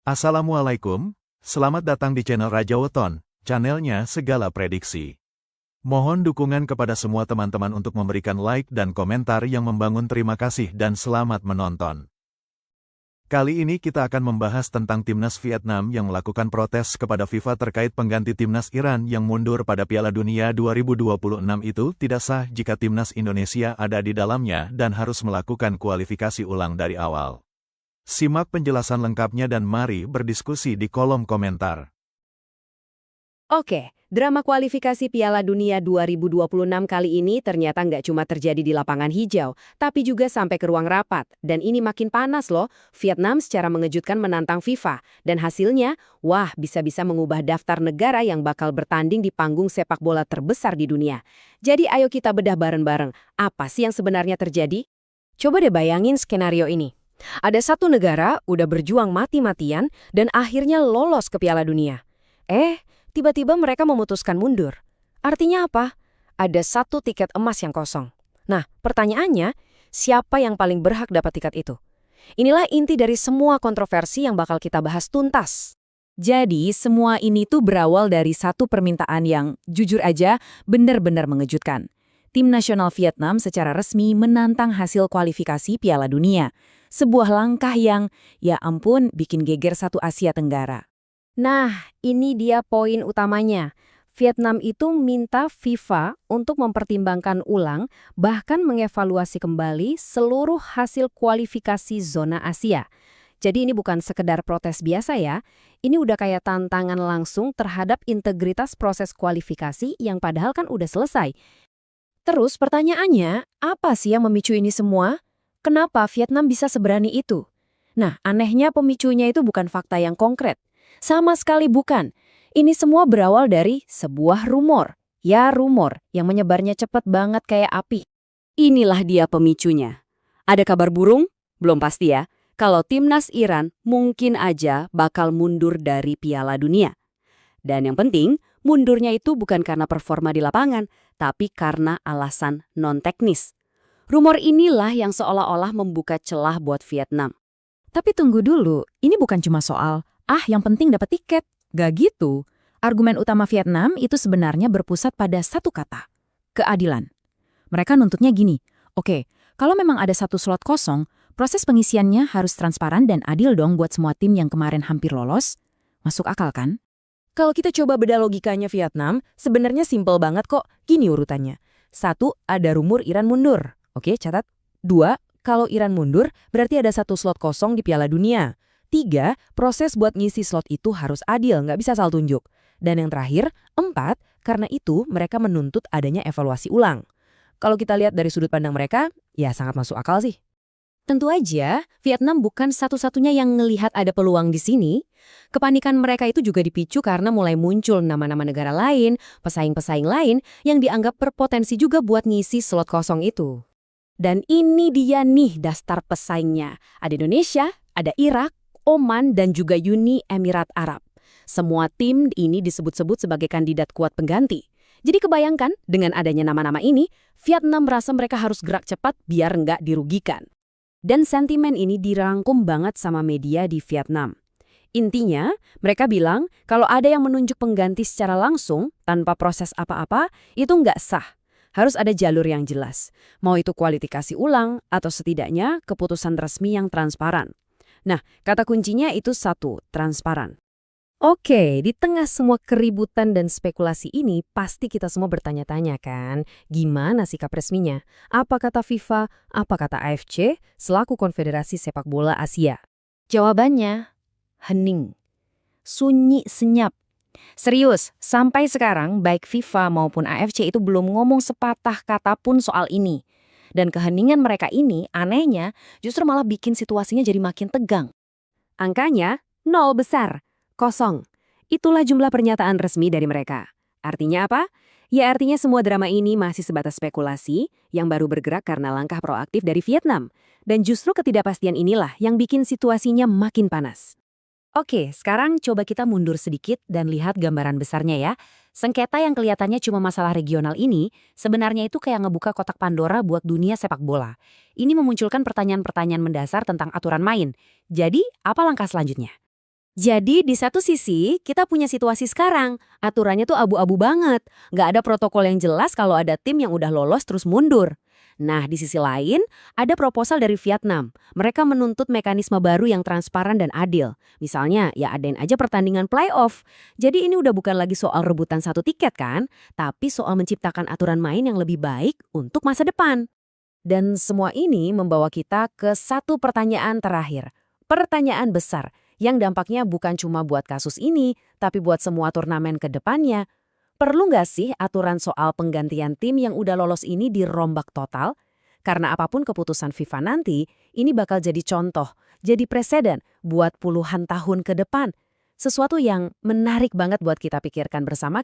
Assalamualaikum, selamat datang di channel Raja Weton, channelnya segala prediksi. Mohon dukungan kepada semua teman-teman untuk memberikan like dan komentar yang membangun. Terima kasih dan selamat menonton. Kali ini kita akan membahas tentang timnas Vietnam yang melakukan protes kepada FIFA terkait pengganti timnas Iran yang mundur pada Piala Dunia 2026 itu tidak sah jika timnas Indonesia ada di dalamnya dan harus melakukan kualifikasi ulang dari awal. Simak penjelasan lengkapnya dan mari berdiskusi di kolom komentar. Oke, drama kualifikasi Piala Dunia 2026 kali ini ternyata nggak cuma terjadi di lapangan hijau, tapi juga sampai ke ruang rapat. Dan ini makin panas loh, Vietnam secara mengejutkan menantang FIFA. Dan hasilnya, wah bisa-bisa mengubah daftar negara yang bakal bertanding di panggung sepak bola terbesar di dunia. Jadi ayo kita bedah bareng-bareng, apa sih yang sebenarnya terjadi? Coba deh bayangin skenario ini. Ada satu negara udah berjuang mati-matian dan akhirnya lolos ke Piala Dunia. Tiba-tiba mereka memutuskan mundur. Artinya apa? Ada satu tiket emas yang kosong. Nah, pertanyaannya, siapa yang paling berhak dapat tiket itu? Inilah inti dari semua kontroversi yang bakal kita bahas tuntas. Jadi, semua ini tuh berawal dari satu permintaan yang, jujur aja, benar-benar mengejutkan. Tim nasional Vietnam secara resmi menantang hasil kualifikasi Piala Dunia. Sebuah langkah yang, ya ampun, bikin geger satu Asia Tenggara. Nah, ini dia poin utamanya. Vietnam itu minta FIFA untuk mempertimbangkan ulang, bahkan mengevaluasi kembali seluruh hasil kualifikasi zona Asia. Jadi ini bukan sekedar protes biasa ya, ini udah kayak tantangan langsung terhadap integritas proses kualifikasi yang padahal kan udah selesai. Terus pertanyaannya, apa sih yang memicu ini semua? Kenapa Vietnam bisa seberani itu? Nah, anehnya pemicunya itu bukan fakta yang konkret. Sama sekali bukan. Ini semua berawal dari sebuah rumor. Ya, rumor yang menyebarnya cepat banget kayak api. Inilah dia pemicunya. Ada kabar burung? Belum pasti ya. Kalau timnas Iran mungkin aja bakal mundur dari Piala Dunia. Dan yang penting, mundurnya itu bukan karena performa di lapangan, tapi karena alasan non-teknis. Rumor inilah yang seolah-olah membuka celah buat Vietnam. Tapi tunggu dulu, ini bukan cuma soal, yang penting dapat tiket. Gak gitu. Argumen utama Vietnam itu sebenarnya berpusat pada satu kata, keadilan. Mereka nuntutnya gini, oke, kalau memang ada satu slot kosong, proses pengisiannya harus transparan dan adil dong buat semua tim yang kemarin hampir lolos. Masuk akal kan? Kalau kita coba beda logikanya Vietnam, sebenarnya simpel banget kok. Gini urutannya. 1, ada rumor Iran mundur. Oke, catat. 2, kalau Iran mundur, berarti ada satu slot kosong di Piala Dunia. 3, proses buat ngisi slot itu harus adil, nggak bisa asal tunjuk. Dan yang terakhir, 4, karena itu mereka menuntut adanya evaluasi ulang. Kalau kita lihat dari sudut pandang mereka, ya sangat masuk akal sih. Tentu aja, Vietnam bukan satu-satunya yang ngelihat ada peluang di sini. Kepanikan mereka itu juga dipicu karena mulai muncul nama-nama negara lain, pesaing-pesaing lain yang dianggap berpotensi juga buat ngisi slot kosong itu. Dan ini dia nih daftar pesaingnya. Ada Indonesia, ada Irak, Oman, dan juga Uni Emirat Arab. Semua tim ini disebut-sebut sebagai kandidat kuat pengganti. Jadi kebayangkan, dengan adanya nama-nama ini, Vietnam merasa mereka harus gerak cepat biar nggak dirugikan. Dan sentimen ini dirangkum banget sama media di Vietnam. Intinya, mereka bilang kalau ada yang menunjuk pengganti secara langsung, tanpa proses apa-apa, itu nggak sah. Harus ada jalur yang jelas. Mau itu kualifikasi ulang, atau setidaknya keputusan resmi yang transparan. Nah, kata kuncinya itu 1, transparan. Oke, di tengah semua keributan dan spekulasi ini, pasti kita semua bertanya-tanya kan, gimana sikap resminya? Apa kata FIFA, apa kata AFC, selaku Konfederasi Sepak Bola Asia? Jawabannya, hening. Sunyi senyap. Serius, sampai sekarang baik FIFA maupun AFC itu belum ngomong sepatah kata pun soal ini. Dan keheningan mereka ini, anehnya, justru malah bikin situasinya jadi makin tegang. Angkanya, 0 besar. Kosong. Itulah jumlah pernyataan resmi dari mereka. Artinya apa? Ya artinya semua drama ini masih sebatas spekulasi yang baru bergerak karena langkah proaktif dari Vietnam. Dan justru ketidakpastian inilah yang bikin situasinya makin panas. Oke, sekarang coba kita mundur sedikit dan lihat gambaran besarnya ya. Sengketa yang kelihatannya cuma masalah regional ini, sebenarnya itu kayak ngebuka kotak Pandora buat dunia sepak bola. Ini memunculkan pertanyaan-pertanyaan mendasar tentang aturan main. Jadi, apa langkah selanjutnya? Jadi di satu sisi kita punya situasi sekarang, aturannya tuh abu-abu banget. Nggak ada protokol yang jelas kalau ada tim yang udah lolos terus mundur. Nah di sisi lain, ada proposal dari Vietnam. Mereka menuntut mekanisme baru yang transparan dan adil. Misalnya, ya adain aja pertandingan playoff. Jadi ini udah bukan lagi soal rebutan satu tiket kan, tapi soal menciptakan aturan main yang lebih baik untuk masa depan. Dan semua ini membawa kita ke satu pertanyaan terakhir. Pertanyaan besar, yang dampaknya bukan cuma buat kasus ini, tapi buat semua turnamen ke depannya. Perlu nggak sih aturan soal penggantian tim yang udah lolos ini dirombak total? Karena apapun keputusan FIFA nanti, ini bakal jadi contoh, jadi preseden buat puluhan tahun ke depan. Sesuatu yang menarik banget buat kita pikirkan bersama